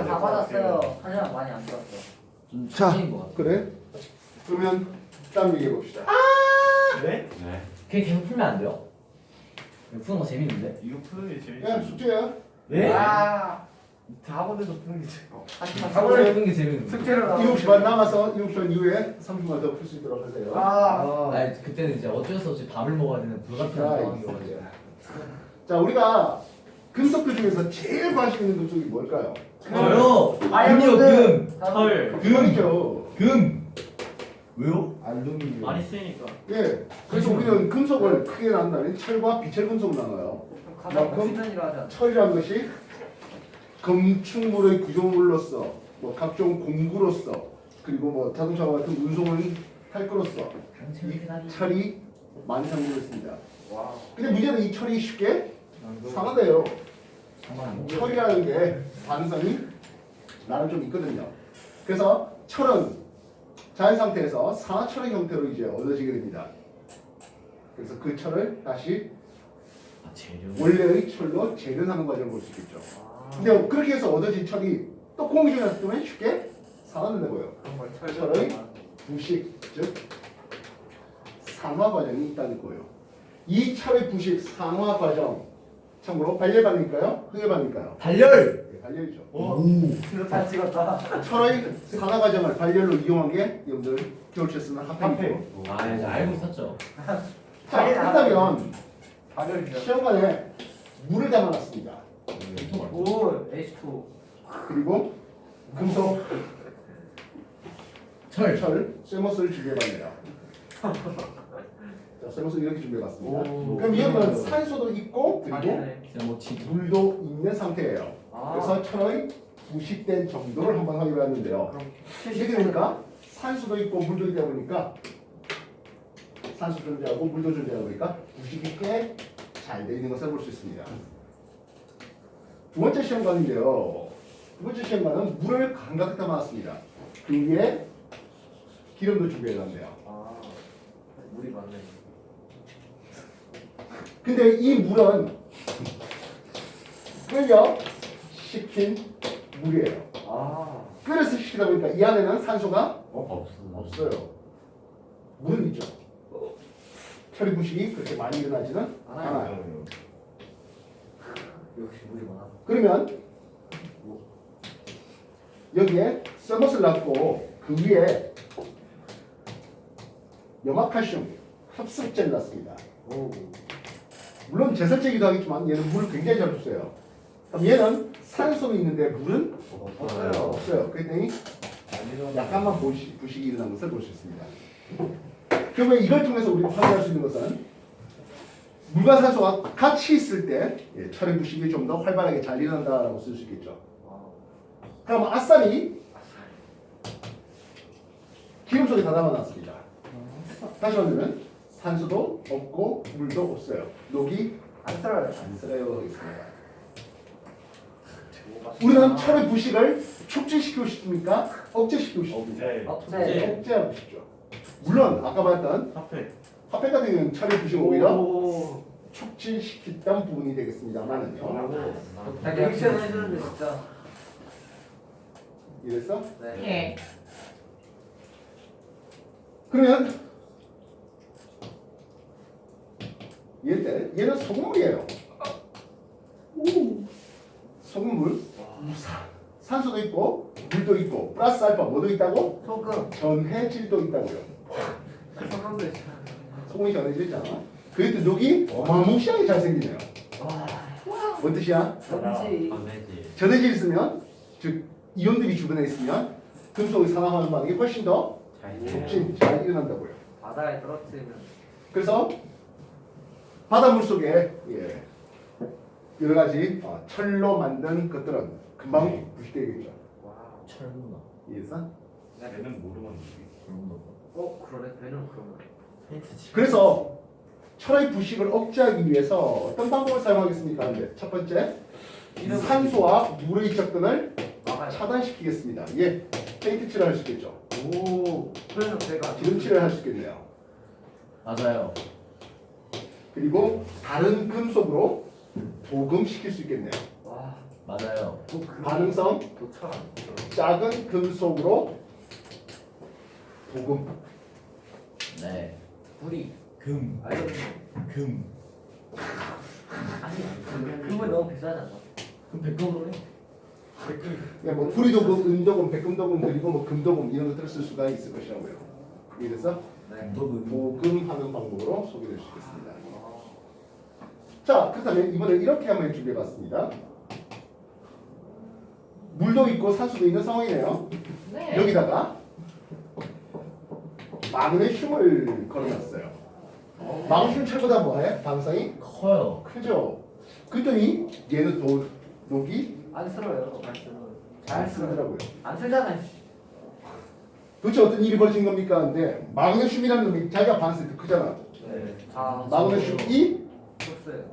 다 받았어요. 하지만 많이 안 받았어. 좀 자, 차이인 것 같아. 그래? 그러면 다음 얘기해 봅시다. 네? 네. 그게 계속 풀면 안 돼요? 이거 푸는 거 재밌는데? 이거 푸는 게 제일 그냥 숙제야. 네? 아, 학원에서 푸는 게 제일 학원을 푸는 게 재밌는데. 숙제로 7시반 남아서 7시반 이후에 30분만 더 풀 수 있도록 하세요. 아니 그때는 이제 어쩔 수 없이 밥을 먹어야 되는 불가피한 자, 상황이어가지고. 자, 우리가 금속들 중에서 제일 관심 있는 금속이 뭘까요? 저요. 아이언 금이요 털 금이죠. 금. 왜요? 알루미늄. 많이 쓰니까. 예. 그래서 우리는 금속을 크게 나눈다면 철과 비철 금속을 나눠요. 가장 멋있는 하지 않아. 철이라는 것이 건축물의 구조물로서, 뭐 각종 공구로서, 그리고 뭐 자동차와 같은 운송을 할 것으로서 이 철이 많이 사용되고 있습니다. 와. 근데 문제는 이 철이 쉽게 상하대요. 철이라는 게 반응성이 나름 좀 있거든요. 그래서 철은 자연 상태에서 산화철의 형태로 이제 얻어지게 됩니다. 그래서 그 철을 다시 아 재료. 원래의 철로 재련하는 과정을 볼 수 있겠죠. 근데 그렇게 해서 얻어진 철이 또 공기 중에 뜨면 쉽게 상하는다고요. 철의 부식, 즉 산화 과정이 있다는 거예요. 이 철의 부식 산화 과정, 참고로 발열반일까요? 흑열반일까요? 발열. 네, 발열이죠. 잘 찍었다. 철의 산화 과정을 발열로 이용한 게 여러분들 겨울철 쓰는 핫팩이고. 아 이제 알고 있었죠. 자, 그렇다면 발열이죠. 시험관에 물을 담아놨습니다. 오, H2. 그리고 금속, 철, 세모스를 준비해봤네요. 자, 세모스 이렇게 준비해봤습니다. 그럼 이거는 산소도 있고 그리고 그냥 뭐 지. 물도 있는 상태예요. 그래서 철의 부식된 정도를 한번 확인해봤는데요. 이렇게 되니까 산소도 있고 물도 있다 보니까 산소 존재하고 물도 존재하다 보니까 부식이 꽤 잘 돼 있는 것을 볼 수 있습니다. 두 번째 시험관인데요. 두 번째 시험관은 물을 감각에 담아놨습니다. 그 위에 기름도 준비해놨네요. 아, 물이 많네. 근데 이 물은 끓여 식힌 물이에요. 아, 끓여서 식히다 보니까 이 안에는 산소가 없어. 없어요. 물은 있죠. 철의 부식이 그렇게 많이 일어나지는 않아요. 역시 물이 많아. 그러면 여기에 썰못을 놨고 그 위에 염화칼슘 합성제를 놨습니다. 오, 물론 제설제기도 하겠지만 얘는 물을 굉장히 잘 흡수해요. 그럼 얘는 산소는 있는데 물은 없어요. 그랬더니 약간만 부식이 일어난 것을 볼 수 있습니다. 그러면 이걸 통해서 우리가 확인할 수 있는 것은 물과 산소가 같이 있을 때 철의 부식이 좀 더 활발하게 잘 일어난다고 쓸 수 있겠죠. 그럼 아싸리 기름 속에 다 담아놨습니다. 다시 말하면 산소도 없고 물도 없어요. 녹이 안 썰어요. 안 쓰여요 있습니다. 우리는 철의 부식을 촉진시키고 싶습니까? 억제시키고 싶습니까? 네. 억제하고 싶죠. 물론 아까 말했던 핫팩. 핫팩 같은 경우는 철의 부식을 오히려 오, 촉진시켰던 부분이 되겠습니다만은요. 리액션 해주는데 진짜. 이랬어? 네. 그러면 얘는 소금물이에요. 소금물. 산소도 있고 물도 있고 플러스 알파 뭐도 있다고? 소금. 전해질도 있다고요. 소금도 있잖아. 소금이 전해질 있잖아. 그랬더니 녹이 어마무시하게 잘생기네요. 와, 뭔 뜻이야? 뭔지. 전해질 있으면 즉 이온들이 주변에 있으면 금속의 산화하는 반응이 훨씬 더 촉진 잘 일어난다고요. 바다에 떨어뜨리면. 그래서 바닷물 속에 여러 가지 철로 만든 것들은 금방 부식되겠죠. 와. 철문화. 이해했어? 얘는 모르면 그러네. 배는 그러면. 그래서 철의 부식을 억제하기 위해서 어떤 방법을 사용하겠습니까? 근데 첫 번째, 산소와 물의 접근을 막아요. 차단시키겠습니다. 페인트 칠을 할 수 있겠죠. 오, 그래서 제가 기름칠을 할 수 있겠네요. 맞아요. 그리고 다른 금속으로 도금시킬 수 있겠네요. 와, 맞아요. 반응성 도철 안 돼요. 작은 금속으로 도금. 네. 불이 금. 아이언. 금. 아니 그건 너무 비싸잖아. 그럼 백금으로 해. 그러니까 뭐 구리도금, 은도금, 백금도금 그리고 뭐 금도금 이런 것들을 쓸 수가 있을 것이라고요. 이래서 네. 도금하는 방법으로 소개될 수 있겠습니다. 자, 그렇다면 이번에 이렇게 한번 준비해봤습니다. 물도 있고 산소도 있는 상황이네요. 네. 여기다가 마그네슘을 걸어놨어요. 마그네슘 철보다 뭐해? 반응성이 커요. 크죠. 그랬더니 얘는 독이 안 쓸어요. 말씀은. 잘 쓰더라고요. 안 쓸잖아요. 도대체 어떤 일이 벌어진 겁니까? 근데 마그네슘이라는 놈이 자기가 반응성이 더 크잖아. 네. 자, 마그네슘이 썼어요.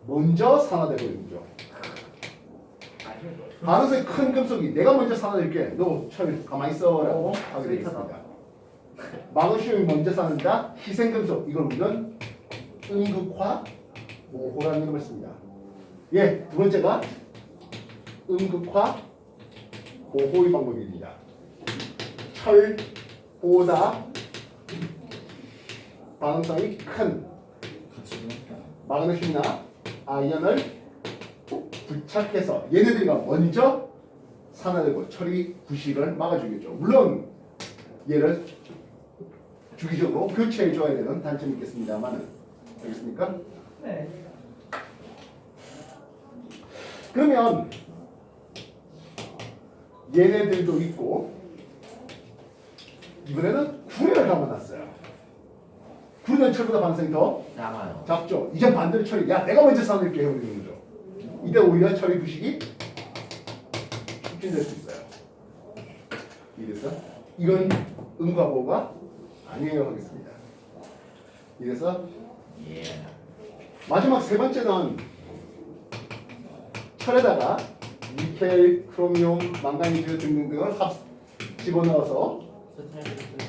먼저 산화되고 있죠. 아니요. 반응성이 큰 금속이 내가 먼저 산화될게. 너 철 가만히 있어라고 하게 되겠습니다. 마그네슘이 먼저 산화된다. 희생금속 이걸 우리는 음극화 모호라는 이름을 씁니다. 예, 두 번째가 음극화 모호의 방법입니다. 철보다 반응성이 큰 마그네슘이나 아이언을 부착해서 얘네들이가 먼저 산화되고 철이 부식을 막아주겠죠. 물론 얘를 주기적으로 교체해 줘야 되는 단점이 있겠습니다만은 알겠습니까? 네. 그러면 얘네들도 있고 이번에는 구리를 감아놨어요. 구리는 철보다 반응성이 더 작아요. 작죠. 이제 반대로 철이 야 내가 먼저 산화될게 해버리는 거죠. 이때 오히려 철의 부식이 촉진될 수 있어요. 이래서 이건 음과보가 아니에요 하겠습니다. 이래서 예. 마지막 세 번째는 철에다가 니켈, 크로미움, 망가니즈 등등등을 집어넣어서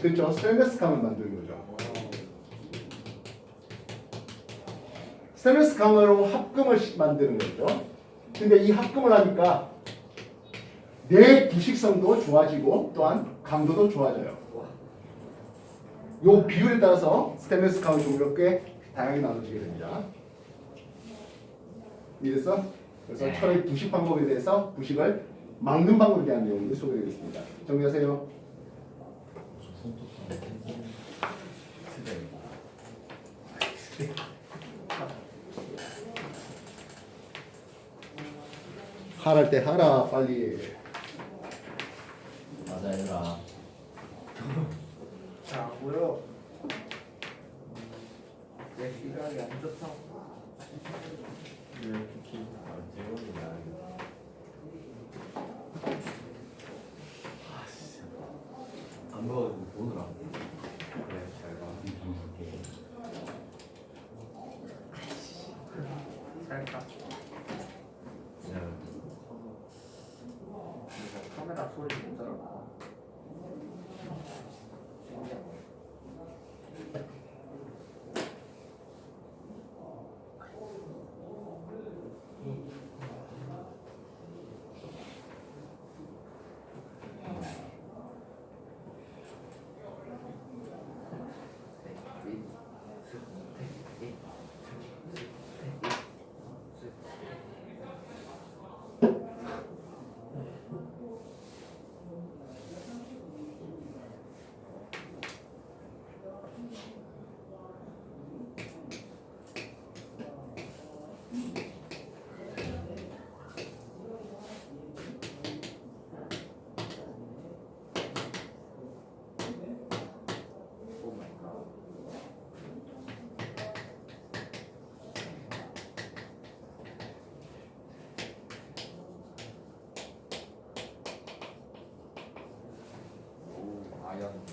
그렇죠. 스테인리스 강을 만드는 거죠. 스테인리스 강으로 합금을 만드는 거죠. 근데 이 합금을 하니까 내 부식성도 좋아지고 또한 강도도 좋아져요. 요 비율에 따라서 스테인리스 강의 종류가 꽤 다양하게 나눠지게 됩니다. 이래서 그래서 철의 부식 방법에 대해서 부식을 막는 방법에 대한 내용을 소개드리겠습니다. 정리하세요. 하랄 때 하라 빨리. 맞아 얘들아. 자, 뭐요? 내 시각이 안 좋다. 안 먹어도 보느라. 그래, 잘 봐. 잘까? 그냥 카메라 소리 못 들어.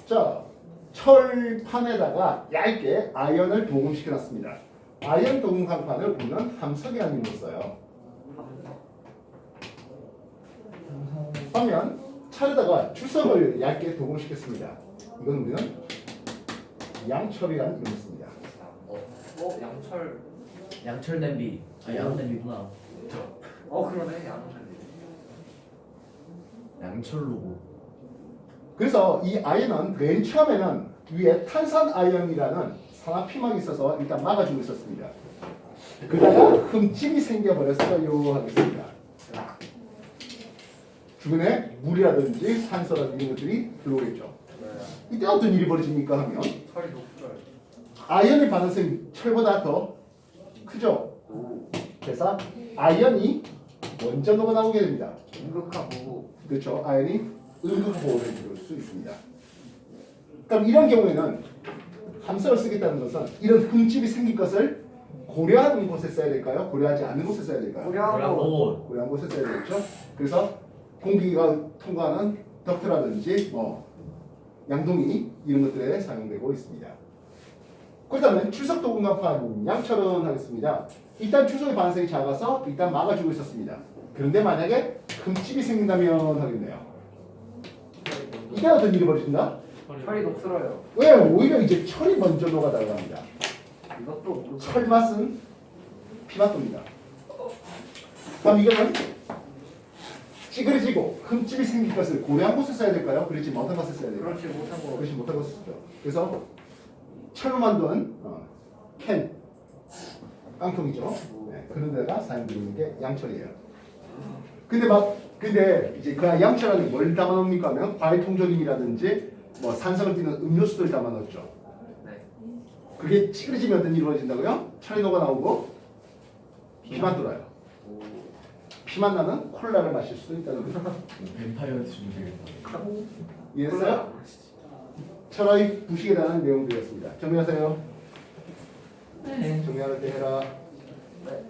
자, 철판에다가 얇게 아연을 도금시켜 놨습니다. 아연 도금 강판을 우리는 함석이라는 이름으로 써요. 반면 철에다가 출석을 얇게 도금시켰습니다. 이건 우리는 양철이라는 이름을 씁니다. 양철. 양철 냄비. 아 양철 냄비구나. 그러네. 양철. 양철로고. 그래서 이 아이언은 맨 처음에는 위에 탄산 아이언이라는 산화 피막이 있어서 일단 막아주고 있었습니다. 그러다가 흠집이 생겨버렸어요 하겠습니다. 주변에 물이라든지 산소라든지 이런 것들이 들어오겠죠. 이때 어떤 일이 벌어집니까 하면 철이 높아요. 아이언의 반응성이 철보다 더 크죠. 그래서 아이언이 먼저 녹아나오게 됩니다. 응급하고 그렇죠. 아이언이 응급호흡을 해줄 수 있습니다. 그럼 이런 경우에는 함성을 쓰겠다는 것은 이런 흠집이 생길 것을 고려하는 곳에 써야 될까요? 고려하지 않는 곳에 써야 될까요? 고려하고 고려한 곳에 써야 되겠죠. 그래서 공기가 통과하는 덕트라든지 양동이 이런 것들에 사용되고 있습니다. 그렇다면 출석도 공간판 양철은 하겠습니다. 일단 출석의 반응성이 작아서 일단 막아주고 있었습니다. 그런데 만약에 흠집이 생긴다면 하겠네요. 이때 어떤 일이 벌어진다? 철이 녹슬어요. 왜? 오히려 이제 철이 먼저 녹아달라고 합니다. 이것도 모르고 철 맛은 피맛도입니다. 그럼 이거는 찌그러지고 흠집이 생길 것을 고려한 곳에 써야 될까요? 그렇지 못한 것에 써야 될까요? 그렇지 못한 거. 그렇지 못한 것에 쓰죠. 그래서 철로 만든 캔, 깡통이죠. 네, 그런 데가 사용되고 있는 게 양철이에요. 근데 이제 그 양철 안에 뭘 담아놓습니까 하면 과일 통조림이라든지 뭐 산성을 띠는 음료수들 담아놓죠. 네. 그게 찌그러지면 어떤 일이 벌어진다고요? 철이 녹아 나오고 피만 돌아요. 오. 피만 나는 콜라를 마실 수도 있다는 거죠. 뱀파이어 주면 되겠다. 이해했어요? 철의 부식에 대한 내용들이었습니다. 정리하세요. 네. 정리할 때 해라. 네.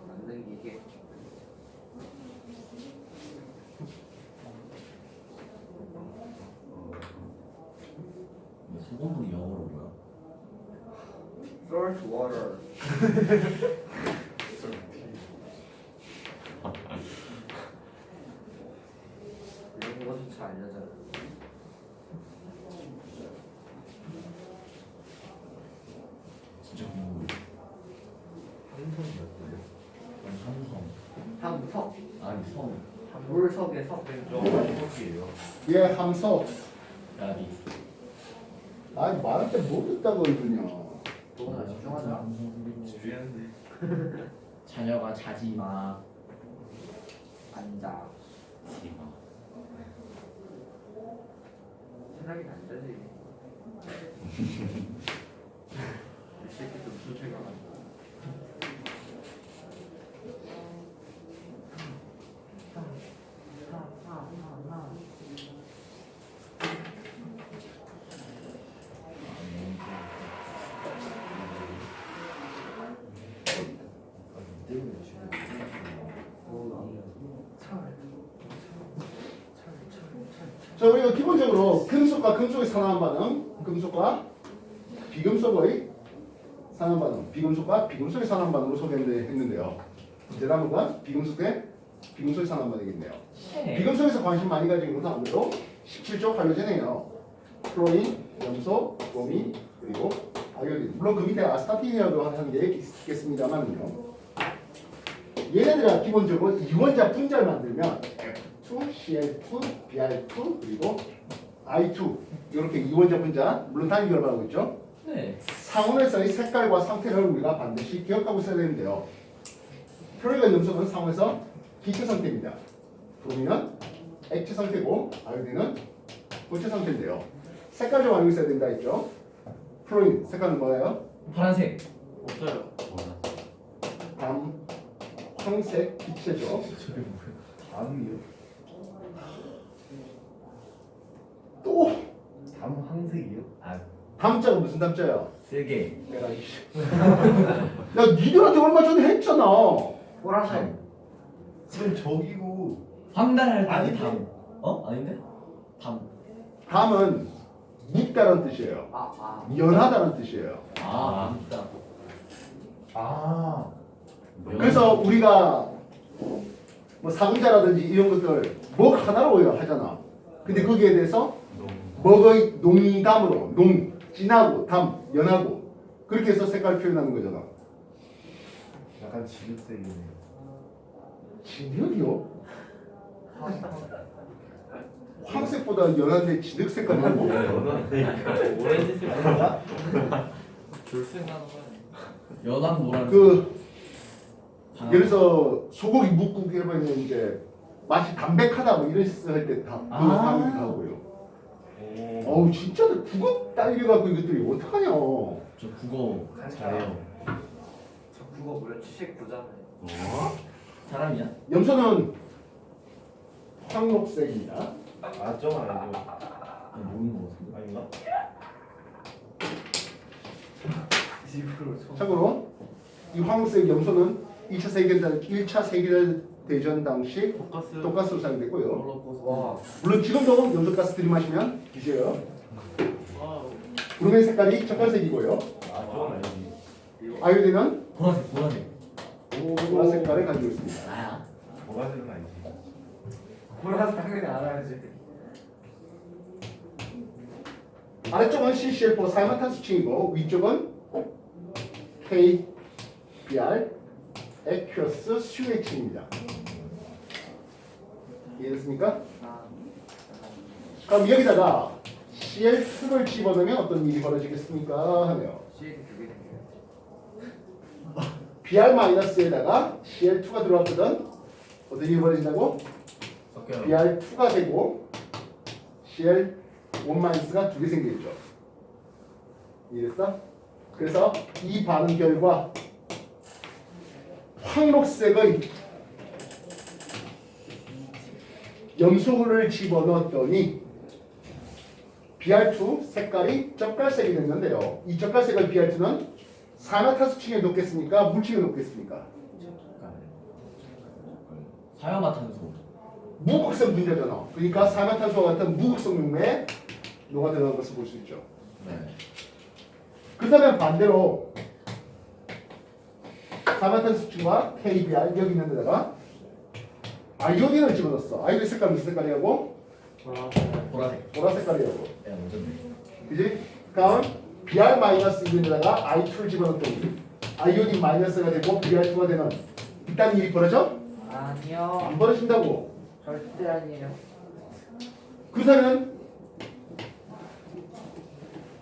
만들기 소금물이 영어로 뭐야? salt water. 이런 거조차 알려줘요. 진짜 궁금해. 한성이었던데? 한성. 함석. 아니 성. 물석의 석. 한석이에요. 예, 함석. 나비. 아니 말할 때 뭐 듣다고 이러냐. 너나 집중하자. 집중하는데. 자녀가 자지 마. 앉아. 지마. 생각이 안 되지. 이 새끼도 무슨 생각하는 거야? 자, 우리가 기본적으로 금속과 금속의 산화한 반응, 금속과 비금속의 산화한 반응, 비금속과 비금속의 산화한 반응으로 소개했는데요. 이제 남은 건 비금속 대 비금속의 산화한 반응이겠네요. 비금속에서 관심 많이 가지고 있는 것은 아무래도 17조 할로젠이에요. 플로린, 염소, 브로민, 그리고 아이오딘. 물론 그 밑에 아스타틴이라도 하는 게 있겠습니다만요. 얘네들은 기본적으로 이원자 분자를 만들면 F2, Cl2, Br2 그리고 I2 이렇게 이원자 분자 물론 단위 결합하고 있죠. 네. 상온에서의 색깔과 상태를 우리가 반드시 기억하고 있어야 되는데요. 플로린과 염소는 상온에서 기체 상태입니다. 브로민은 액체 상태고 아이오딘은 고체 상태인데요. 색깔 좀 알고 있어야 된다 했죠. 플로린 색깔은 뭐예요? 파란색. 없어요. 밤 황색 기체죠. 저게 뭐야? 담이요? 또 담 황색이요? 아 담자가 무슨 담자야? 쓸개. 내가 이씨. 야 니들한테 얼마 전에 했잖아. 보라색. 쌤 저기고. 황달할 때 아닌데? 담. 아닌데? 담. 담은 묻다는 뜻이에요. 연하다는 뜻이에요. 아, 맞다. 아. 그래서 우리가 뭐 사군자라든지 이런 것들 먹 하나로 하잖아. 근데 거기에 대해서 먹의 농담으로 농 진하고 담 연하고 그렇게 해서 색깔 표현하는 거잖아. 약간 지긋색이네요. 진흙이요? 황색보다 연한데 진흙 색깔이 네, 나고 오렌지색 아닌가? 졸색 나는 거 아니야? 연한 노란. 그 예를 들어서 소고기 묵국 이러면 이제 맛이 담백하다 뭐 이런 할때다 그거 아. 하기도 하고요. 어우 진짜 국어 딸려갖고 이것들이 어떡하냐. 저 국어 잘해요. 저 국어 무려 79잖아요. 사람이야? 염소는 황록색입니다. 아, 좀 아니죠. 아니, 모르는 거 같은데. 아닌가? 일부러 좀 참고로 이 황색 염소는 1차 세계대전 당시 독가스 독가스로 사용됐고요. 와 물론 지금도 염소가스 들이마시면 뒤져요. 와우 구름의 색깔이 적갈색이고요. 아, 좀 아니지. 이거 아이오딘은 보라색, 보라색. 보라 색깔을 가지고 있습니다. 나야. 보라색은 아니지. 보라색 당연히 알아야지. 아래쪽은 CCl4 사이마탄수층이고 위쪽은 KBr 액큐어스 수유액층입니다. 이해됐습니까? 아 그럼 여기다가 Cl2를 집어넣으면 어떤 일이 벌어지겠습니까? 하네요. CL이 두개 생겨요. Br-에다가 Cl2가 들어왔거든. 어떤 일이 벌어진다고? 섞여요. Br2가 되고 Cl1-가 두 개 생기겠죠. 이해됐어? 그래서 이 반응 결과 황록색의 염소를 집어넣었더니 Br2 색깔이 젓갈색이 됐는데요. 이 젓갈색의 Br2는 산화탄소층에 녹겠습니까? 물층에 녹겠습니까? 사야마탄소. 무극성 분자잖아. 그러니까 산화탄소와 같은 무극성 용매에 녹아 들어간 것을 볼 수 있죠. 네. 그렇다면 반대로 산화탄소층과 KBr 여기 있는 데다가 아이오딘을 집어넣었어. 아이오딘 색깔 무슨 색깔이라고? 보라색 보라색. 보라 색깔이라고. 야, 완전. 그지? 다음 Br 마이너스 있는 데다가 I2를 집어넣었더니 아이오딘 마이너스가 되고 Br2가 되는 이딴 일이 벌어져? 아니요 안 벌어진다고. 절대 아니에요. 그렇다면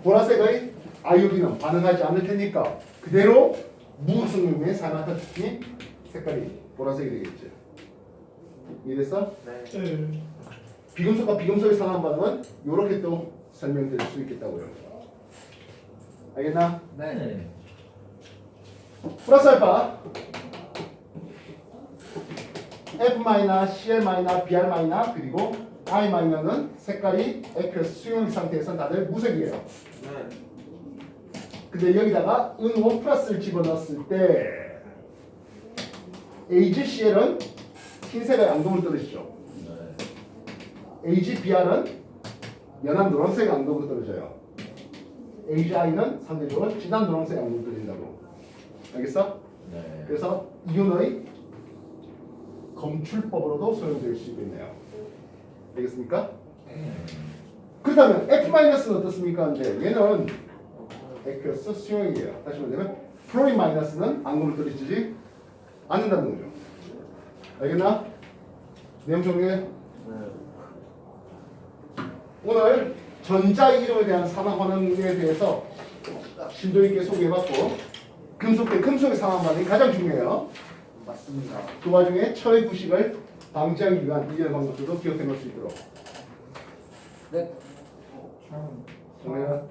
보라색의 아이오딘은 반응하지 않을 테니까 그대로 무극성용의 산화탄소층이 색깔이 보라색이 되겠죠. 이해됐어? 네. 비금속과 비금속의 상한 반응은 이렇게 또 설명드릴 수 있겠다고요. 알겠나? 네. 플러스 알파 F- Cl- Br- 그리고 I- 색깔이 액큐어스 수용 상태에서는 다들 무색이에요. 네. 근데 여기다가 은5 플러스를 집어넣었을 때 AgCl은 흰색의 앙금을 떨어지죠. 네. AgBr은 연한 노란색 앙금으로 떨어져요. AgI는 상대적으로 진한 노란색 앙금으로 떨어진다고. 알겠어? 네. 그래서 이온의 검출법으로도 사용될 수 있겠네요. 알겠습니까? 그렇다면 F-는 어떻습니까? 근데 얘는 액큐어스 수용이에요. 다시 말하면 플로린 마이너스는 앙금을 떨어지지 않는다는 거죠. 알겠나? 내용 정리해. 오늘 전자 이론에 대한 산화 반응에 대해서 심도 있게 소개해봤고 금속 대 금속의 상황 반응이 가장 중요해요. 맞습니다. 그 와중에 철의 부식을 방지하기 위한 이전 방법들도 기억해 놓을 수 있도록. 네. 정리해라.